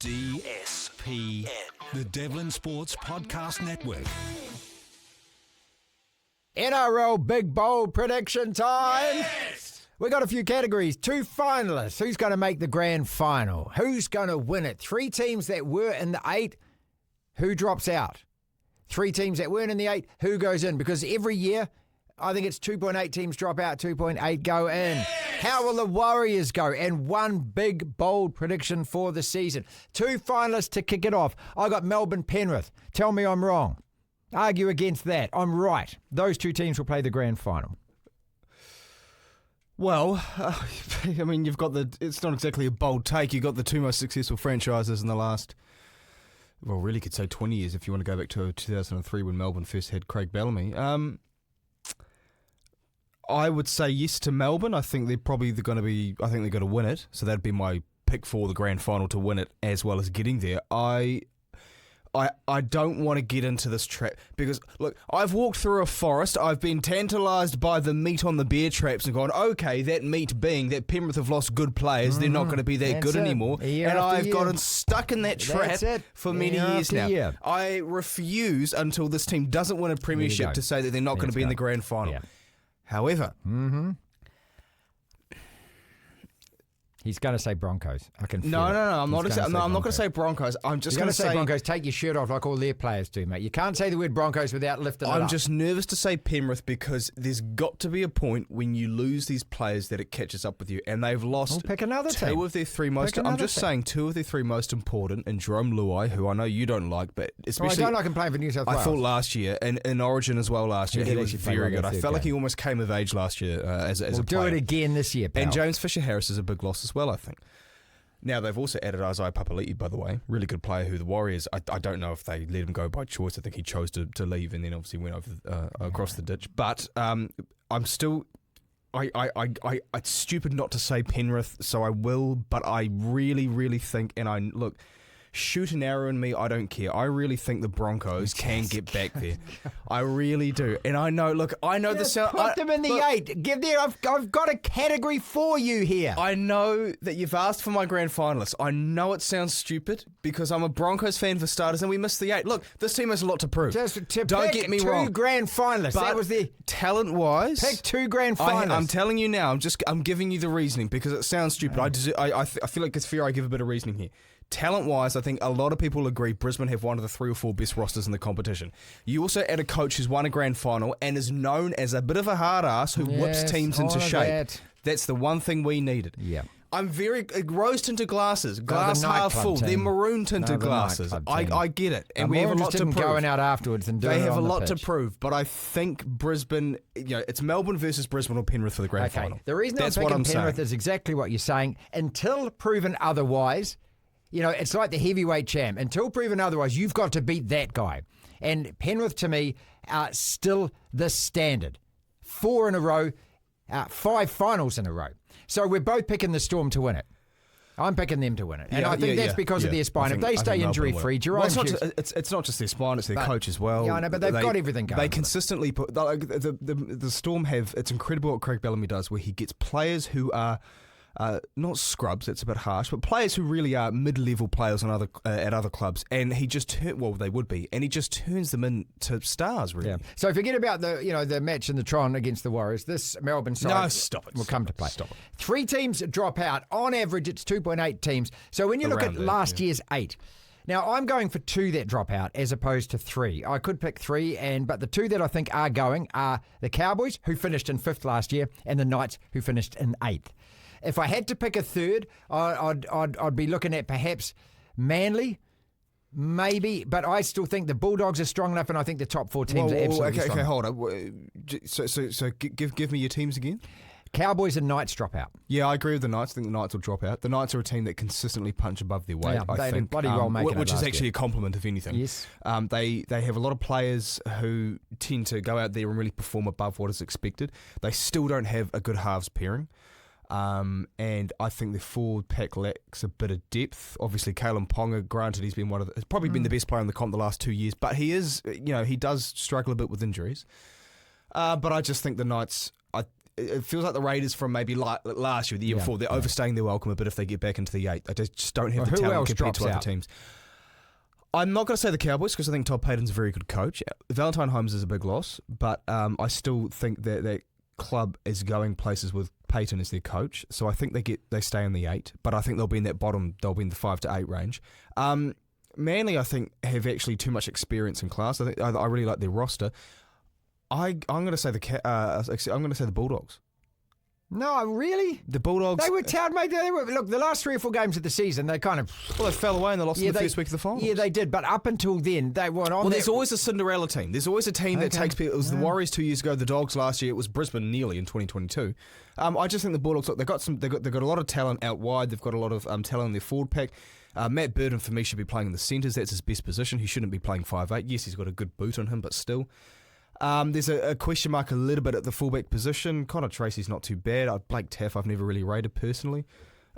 DSPN, the Devlin Sports Podcast Network. NRL Big Bold prediction time. Yes! We got a few categories. 2 finalists. Who's going to make the grand final? Who's going to win it? 3 teams that were in the 8. Who drops out? 3 teams that weren't in the 8. Who goes in? Because every year, I think it's 2.8 teams drop out, 2.8 go in. Yes! How will the Warriors go? And 1 big, bold prediction for the season. 2 finalists to kick it off. I got Melbourne Penrith. Tell me I'm wrong. Argue against that. I'm right. Those 2 teams will play the grand final. Well, I mean, you've got it's not exactly a bold take. You've got the 2 most successful franchises in the last, well, really could say 20 years if you want to go back to 2003 when Melbourne first had Craig Bellamy. I would say yes to Melbourne. I think they're going to win it. So that'd be my pick for the grand final to win it as well as getting there. I don't want to get into this trap because, look, I've walked through a forest. I've been tantalised by the meat on the bear traps and gone, okay, that meat being that Penrith have lost good players. They're not going to be that good anymore. And I've gotten stuck in that trap for many years now. I refuse until this team doesn't win a premiership to say that they're not going to be in the grand final. Yeah. However... He's going to say Broncos. I can feel No, it. I'm not going to say Broncos. I'm just going to say Broncos. Take your shirt off like all their players do, mate. You can't say the word Broncos without lifting it up. I'm just nervous to say Penrith because there's got to be a point when you lose these players that it catches up with you, and they've lost pick another 2 team. of their 3 most. I'm just saying 2 of their 3 most important, and Jerome Luai, who I know you don't like, but especially I don't like him playing for New South Wales. I thought last year, and in Origin as well last year, he was very good. I felt like he almost came of age last year as a player. Do it again this year, pal. And James Fisher-Harris is a big loss as well, I think. Now, they've also added Isaiah Papali'i, by the way. Really good player who the Warriors, I don't know if they let him go by choice. I think he chose to leave and then obviously went over across the ditch. But I'm still... it's stupid not to say Penrith, so I will. But I really, really think... And look... Shoot an arrow in me, I don't care. I really think the Broncos can get back there. I really do. And I know the sound. Put them in the 8. I've got a category for you here. I know that you've asked for my grand finalists. I know it sounds stupid because I'm a Broncos fan for starters and we missed the 8. Look, this team has a lot to prove. Don't get me wrong. 2 grand finalists. But that was the talent-wise. Pick 2 grand finalists. I'm telling you now. I'm giving you the reasoning because it sounds stupid. I feel like it's fair I give a bit of reasoning here. Talent-wise, I think a lot of people agree Brisbane have one of the 3 or 4 best rosters in the competition. You also add a coach who's won a grand final and is known as a bit of a hard ass who whips teams into shape. That's the one thing we needed. Yeah. I'm very rose-tinted glasses, glass half full. They're maroon-tinted glasses. I get it, and we have a lot to prove. Going out afterwards and doing they it have on a lot the to prove, but I think Brisbane. It's Melbourne versus Brisbane or Penrith for the grand final. The reason I'm picking Penrith is exactly what you're saying. Until proven otherwise. It's like the heavyweight champ. Until proven otherwise, you've got to beat that guy. And Penrith, to me, are still the standard. 4 in a row, 5 finals in a row. So we're both picking the Storm to win it. I'm picking them to win it. And I think that's because of their spine. If they stay injury-free, Jerome it's not just their spine, it's their coach as well. Yeah, I know, but they've got everything going. They consistently put... The Storm have... It's incredible what Craig Bellamy does, where he gets players who are... not scrubs, that's a bit harsh, but players who really are mid-level players on at other clubs, and he just they would be, and he just turns them into stars, really. Yeah. So forget about the match in the Tron against the Warriors. This Melbourne side will come to play. Stop it. 3 teams drop out. On average, it's 2.8 teams. So when you look at last year's 8. Now, I'm going for 2 that drop out as opposed to 3. I could pick 3, but the 2 that I think are going are the Cowboys, who finished in 5th last year, and the Knights, who finished in 8th. If I had to pick a 3rd, I'd be looking at perhaps Manly, maybe, but I still think the Bulldogs are strong enough, and I think the top 4 teams are absolutely strong. Okay, hold on. So give me your teams again. Cowboys and Knights drop out. Yeah, I agree with the Knights. I think the Knights will drop out. The Knights are a team that consistently punch above their weight. Yeah, they did bloody well making it which is actually year. a compliment, if anything. Yes. They have a lot of players who tend to go out there and really perform above what is expected. They still don't have a good halves pairing. And I think the forward pack lacks a bit of depth. Obviously, Kalen Ponga, granted, he's been probably been the best player in the comp the last 2 years, but he is, he does struggle a bit with injuries. But I just think the Knights, it feels like the Raiders from maybe last year, the year before. They're overstaying their welcome a bit if they get back into the 8. They just don't have the talent compared to other teams. I'm not going to say the Cowboys because I think Todd Payton's a very good coach. Valentine Holmes is a big loss, but I still think that club is going places with Payton as their coach. So I think they stay in the 8, but I think they'll be in that bottom. They'll be in the 5 to 8 range. Manly, I think, have actually too much experience and class. I really like their roster. I'm going to say the Bulldogs. No, really? The Bulldogs. They were towered, mate. Look, the last 3 or 4 games of the season, they kind of... Well, they fell away and they lost in the first week of the finals. Yeah, they did. But up until then, they weren't on. Well, there's always a Cinderella team. There's always a team that takes people. It was the Warriors 2 years ago, the Dogs last year. It was Brisbane nearly in 2022. I just think the Bulldogs, look, they've got a lot of talent out wide. They've got a lot of talent in their forward pack. Matt Burton, for me, should be playing in the centres. That's his best position. He shouldn't be playing 5'8". Yes, he's got a good boot on him, but still. There's a question mark a little bit at the fullback position. Connor Tracy's not too bad. Blake Taff I've never really rated personally.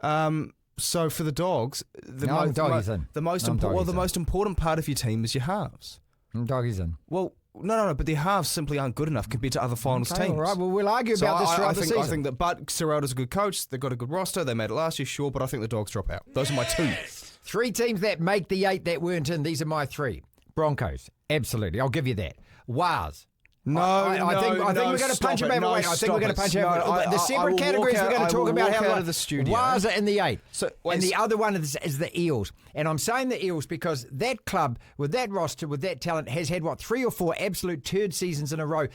So for the Dogs, the most important part of your team is your halves. Doggies in. Well, no, but their halves simply aren't good enough compared to other finals teams. All right, well, we'll argue about this throughout the season. I think that, but Serraldo's a good coach. They've got a good roster. They made it last year, sure, but I think the Dogs drop out. Those are my 2. 3 teams that make the 8 that weren't in. These are my 3. Broncos, absolutely. I'll give you that. Waz. I think we're going to punch him over. I think we're going to punch him over. The separate categories we're going to talk about how the studio. Waz are in the 8. And the other one is the Eels. And I'm saying the Eels because that club, with that roster, with that talent, has had, 3 or 4 absolute turd seasons in a row.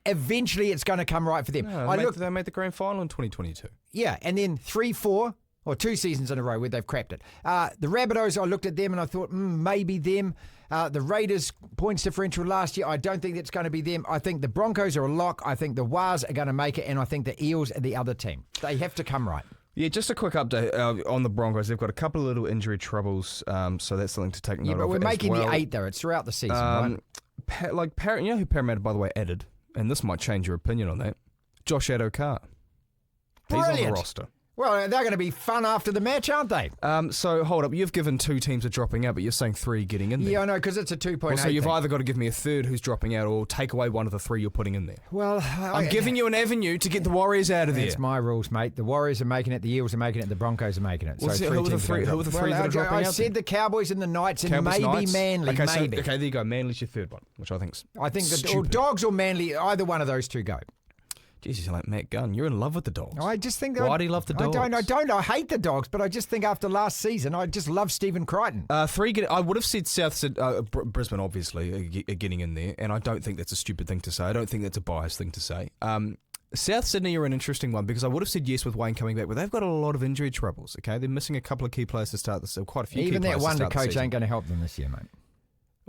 Eventually, it's going to come right for them. No, they made the grand final in 2022. Yeah, and then 3, 4... or 2 seasons in a row where they've crapped it. The Rabbitohs, I looked at them and I thought, maybe them. The Raiders, points differential last year, I don't think that's going to be them. I think the Broncos are a lock. I think the Waz are going to make it, and I think the Eels are the other team. They have to come right. Yeah, just a quick update on the Broncos. They've got a couple of little injury troubles, so that's something to take note of. Yeah, but we're making the 8, though. It's throughout the season, right? You know who Parramatta, by the way, added? And this might change your opinion on that. Josh Adokar. He's on the roster. Well, they're going to be fun after the match, aren't they? So, hold up. You've given 2 teams are dropping out, but you're saying 3 getting in there. Yeah, I know, because it's a 2.8. Well, so you've either got to give me a third who's dropping out or take away one of the 3 you're putting in there. Well, I'm giving you an avenue to get the Warriors out of there. That's my rules, mate. The Warriors are making it, the Eels are making it, the Broncos are making it. Who are the 3 that are dropping out? I said the Cowboys and the Knights and maybe Knights. Manly, maybe. Okay, there you go. Manly's your third one, which I think the Dogs or Manly, either one of those 2 go. Jesus, you're like Matt Gunn. You're in love with the Dogs. I just think... Why do you love the Dogs? I don't. I hate the Dogs, but I just think after last season, I just love Stephen Crichton. 3 I would have said Brisbane, obviously, are getting in there, and I don't think that's a stupid thing to say. I don't think that's a biased thing to say. South Sydney are an interesting one because I would have said yes with Wayne coming back, but they've got a lot of injury troubles, okay? They're missing a couple of key players to start this, quite a few Even key players to start that wonder the coach ain't going to help them this year, mate.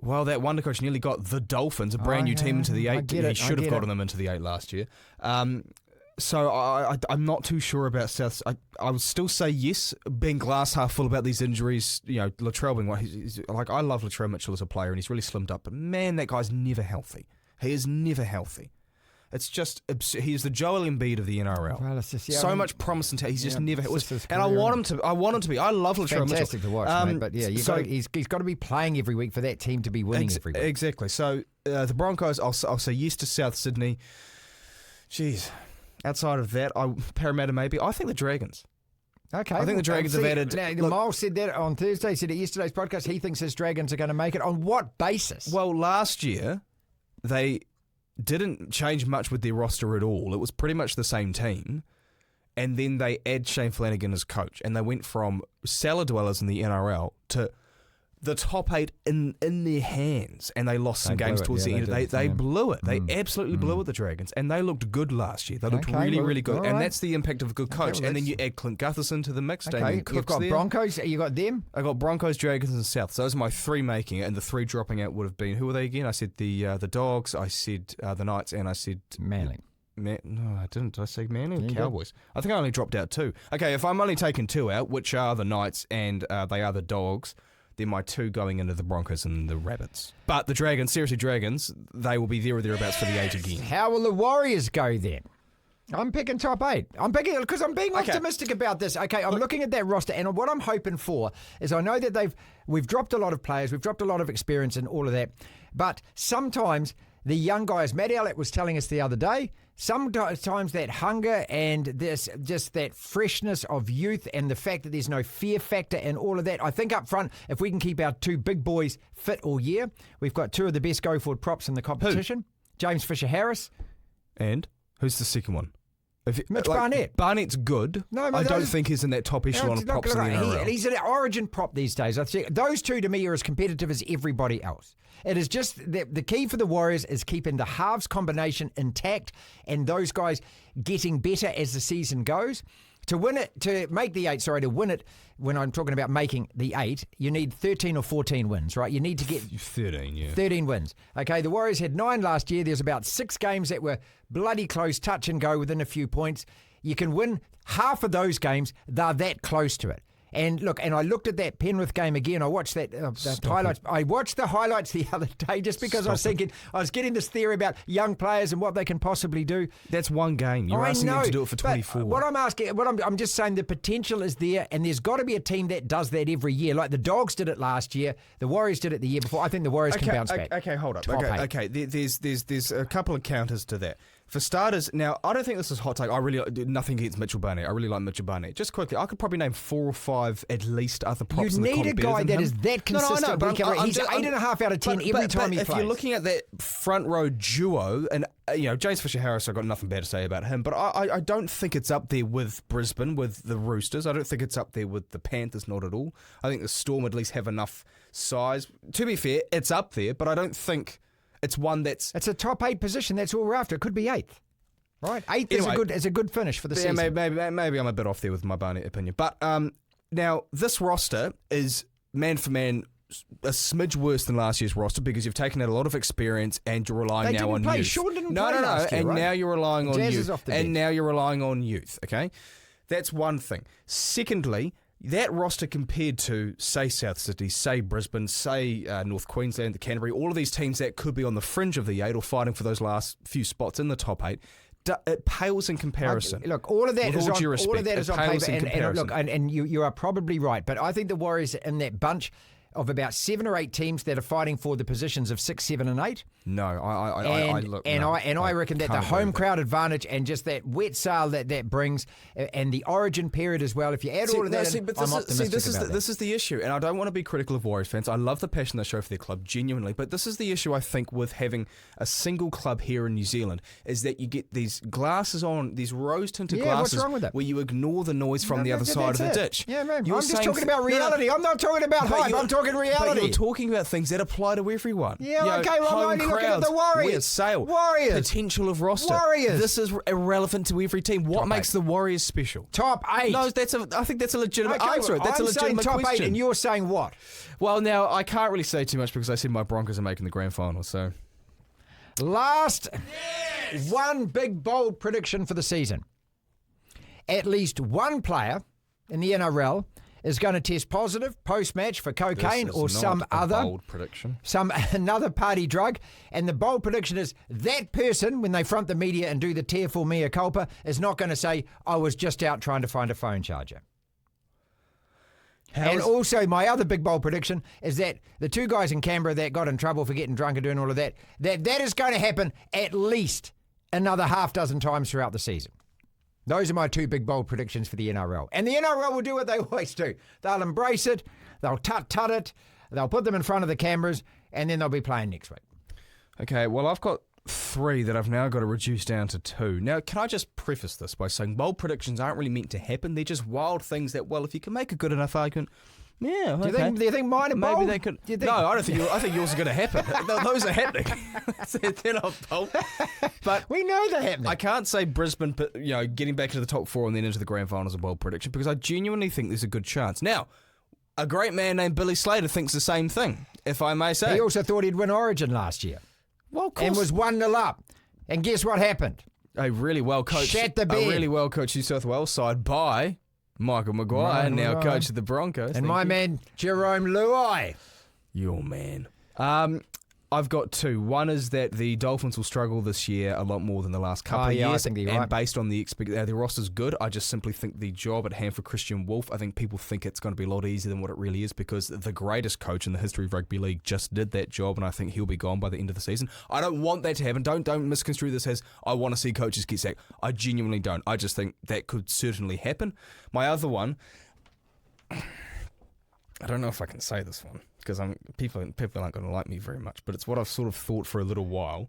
Well, that wonder coach nearly got the Dolphins, a brand new team, into the 8. He should have gotten them into the 8 last year. So I'm not too sure about South. I would still say yes, being glass half full about these injuries. You know, Latrell being one. He's like, I love Latrell Mitchell as a player, and he's really slimmed up. But man, that guy's never healthy. He is never healthy. It's just he's the Joel Embiid of the NRL. Well, it's just, so much promise and he's just never. And I want him to. I want him to be. I love Latrell Mitchell. Fantastic to watch, mate, but yeah, he's got to be playing every week for that team to be winning every week. Exactly. So the Broncos, I'll say yes to South Sydney. Jeez. Outside of that, Parramatta maybe. I think the Dragons. Okay. I think the Dragons have added... Now, Miles said that on Thursday, said at yesterday's podcast, he thinks his Dragons are going to make it. On what basis? Well, last year, they didn't change much with their roster at all. It was pretty much the same team. And then they add Shane Flanagan as coach. And they went from cellar dwellers in the NRL to the top 8 in their hands, and they lost some games towards the end. They blew it. They absolutely blew it, the Dragons, and they looked good last year. They looked really good, and that's the impact of a good coach. And then you add Clint Gutherson to the mix. Okay, you've got Broncos. You got them. I got Broncos, Dragons, and South. So those are my 3 making it, and the 3 dropping out would have been, who were they again? I said the Dogs, I said the Knights, and I said Manly. No, I didn't. Did I say Manly or Cowboys? I think I only dropped out 2. Okay, if I'm only taking 2 out, which are the Knights and they are the Dogs, then my 2 going into the Broncos and the Rabbits. But the Dragons, seriously Dragons, they will be there or thereabouts for the 8 again. How will the Warriors go then? I'm picking top 8. I'm picking because I'm being optimistic about this. Okay, I'm looking at that roster, and what I'm hoping for is I know that we've dropped a lot of players, we've dropped a lot of experience and all of that, but sometimes the young guys. Matt Elliott was telling us the other day, sometimes that hunger and this just that freshness of youth and the fact that there's no fear factor and all of that. I think up front, if we can keep our two big boys fit all year, we've got two of the best go-forward props in the competition. Who? James Fisher-Harris. And who's the second one? Mitch Barnett. Barnett's good. No, I don't think he's in that top echelon of props in the NRL. He's an origin prop these days. I think those two to me are as competitive as everybody else. It is just the key for the Warriors is keeping the halves combination intact and those guys getting better as the season goes. To win it, to win it, when I'm talking about making the 8, you need 13 or 14 wins, right? You need to get 13, yeah. 13 wins. Okay, the Warriors had 9 last year. There's about 6 games that were bloody close, touch and go within a few points. You can win half of those games. They're that close to it. And look, and I looked at that Penrith game again. I watched that highlights. I watched the highlights the other day just because I was thinking, I was getting this theory about young players and what they can possibly do. That's one game. You're asking them to do it for 24. What I'm asking, I'm just saying the potential is there, and there's got to be a team that does that every year. Like the Dogs did it last year. The Warriors did it the year before. I think the Warriors can bounce back. Okay, hold up. Okay. There's a couple of counters to that. For starters, now, I don't think this is hot take. I really nothing against Mitchell Barnett. I really like Mitchell Barnett. Just quickly, I could probably name 4 or 5 at least other props in the comp. You need a guy that is that consistent. No, he's 8.5 out of 10 every time he plays. If you're looking at that front row duo, and James Fisher-Harris, I've got nothing bad to say about him, but I don't think it's up there with Brisbane, with the Roosters. I don't think it's up there with the Panthers, not at all. I think the Storm at least have enough size. To be fair, it's up there, but I don't think it's one that's... It's a top 8 position. That's all we're after. It could be 8th. Right, 8th is a good finish for the season. Maybe I'm a bit off there with my Barnett opinion. But now, this roster is, man for man, a smidge worse than last year's roster because you've taken out a lot of experience and you're relying now on youth. Sean didn't play last year, and right? now you're relying on Jazz youth. Is off the and bench. now you're relying on youth, okay? That's one thing. Secondly, that roster compared to, say, South Sydney, say, Brisbane, say, North Queensland, the Canterbury, all of these teams that could be on the fringe of the 8 or fighting for those last few spots in the top 8, it pales in comparison. Look, all of that is on paper, and you are probably right. But I think the Warriors in that bunch of about 7 or 8 teams that are fighting for the positions of 6, 7, and 8. No, I reckon that the home crowd advantage and just that wet sail that brings, and the origin period as well. If you add all of that, I'm optimistic about that. This is the issue, and I don't want to be critical of Warriors fans. I love the passion they show for their club, genuinely. But this is the issue I think with having a single club here in New Zealand is that you get these glasses on, these rose-tinted glasses, what's wrong with that? where you ignore the noise from the other side of the ditch. Yeah, man. I'm just talking about reality. I'm not talking about hype. I'm talking reality. But you're talking about things that apply to everyone. Yeah, okay, well, I'm only looking at the Warriors. Warriors. Potential of roster. Warriors. This is irrelevant to every team. What makes the Warriors special? Top 8. No, I think that's a legitimate answer. That's a legitimate top question. 8, and you're saying what? Well, now, I can't really say too much because I said my Broncos are making the grand final, so... Last one big, bold prediction for the season. At least one player in the NRL is going to test positive post-match for cocaine or some other bold prediction. Another party drug. And the bold prediction is that person, when they front the media and do the tearful mea culpa, is not going to say, I was just out trying to find a phone charger. Also, my other big bold prediction is that the 2 guys in Canberra that got in trouble for getting drunk and doing all of that is going to happen at least another half dozen times throughout the season. Those are my 2 big bold predictions for the NRL. And the NRL will do what they always do. They'll embrace it, they'll tut it, they'll put them in front of the cameras, and then they'll be playing next week. Okay, well, I've got 3 that I've now got to reduce down to 2. Now, can I just preface this by saying bold predictions aren't really meant to happen. They're just wild things that, well, if you can make a good enough argument, yeah, okay. Do you think mine are bold? Maybe they could. No, I don't think. I think yours are going to happen. Those are happening. They're not bold. But we know they're happening. I can't say Brisbane, getting back into the top 4 and then into the grand final is a bold prediction because I genuinely think there's a good chance. Now, a great man named Billy Slater thinks the same thing, if I may say. He also thought he'd win Origin last year. Well, of course. And was 1-0 up. And guess what happened? A really well coached New South Wales side by Michael Maguire, now coach of the Broncos. And my man, Jerome Luai. Your man. I I've got two. One is that the Dolphins will struggle this year a lot more than the last couple of years. I think you're right. And based on the roster's good, I just simply think the job at hand for Christian Wolf, I think people think it's going to be a lot easier than what it really is because the greatest coach in the history of rugby league just did that job, and I think he'll be gone by the end of the season. I don't want that to happen. Don't misconstrue this as I want to see coaches get sacked. I genuinely don't. I just think that could certainly happen. My other one, I don't know if I can say this one because people aren't going to like me very much, but it's what I've sort of thought for a little while.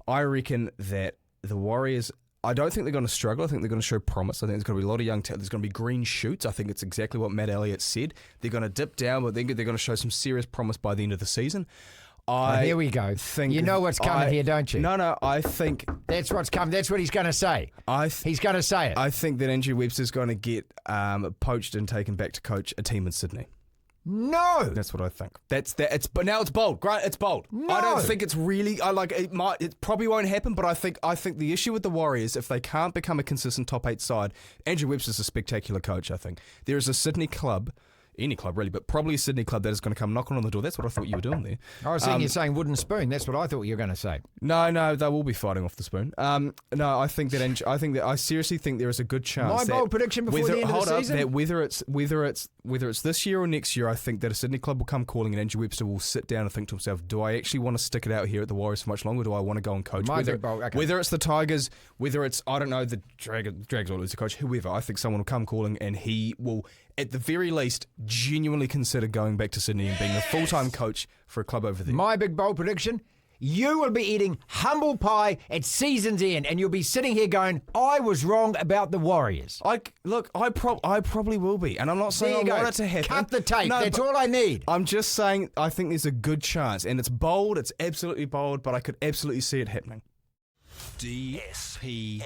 I reckon that the Warriors, I don't think they're going to struggle. I think they're going to show promise. I think there's going to be a lot of young talent. There's going to be green shoots. I think it's exactly what Matt Elliott said. They're going to dip down, but they're going to show some serious promise by the end of the season. Here we go. You know what's coming here, don't you? No, I think... That's what's coming. That's what he's going to say. He's going to say it. I think that Andrew Webster's going to get poached and taken back to coach a team in Sydney. No, that's what I think. But now it's bold. Grant, it's bold. No. I don't think it's really. It probably won't happen. But I think the issue with the Warriors, if they can't become a consistent top 8 side, Andrew Webster's a spectacular coach. I think there is a Sydney club. Any club really, but probably a Sydney club that is going to come knocking on the door. That's what I thought you were doing there. I was thinking you're saying wooden spoon. That's what I thought you were going to say. No, they will be fighting off the spoon. No, I seriously think there is a good chance. My bold prediction before the end of the season. That whether it's this year or next year, I think that a Sydney club will come calling, and Andrew Webster will sit down and think to himself, "Do I actually want to stick it out here at the Warriors for much longer? Or do I want to go and coach?" Whether it's the Tigers, whether it's the Dragons or the coach, whoever, I think someone will come calling, and he will, at the very least, genuinely consider going back to Sydney and being a full-time coach for a club over there. My big bold prediction, you will be eating humble pie at season's end, and you'll be sitting here going, I was wrong about the Warriors. I probably will be, and I'm not saying I want it to happen. Cut the tape. No, that's all I need. I'm just saying I think there's a good chance, and it's bold, it's absolutely bold, but I could absolutely see it happening. DSPN.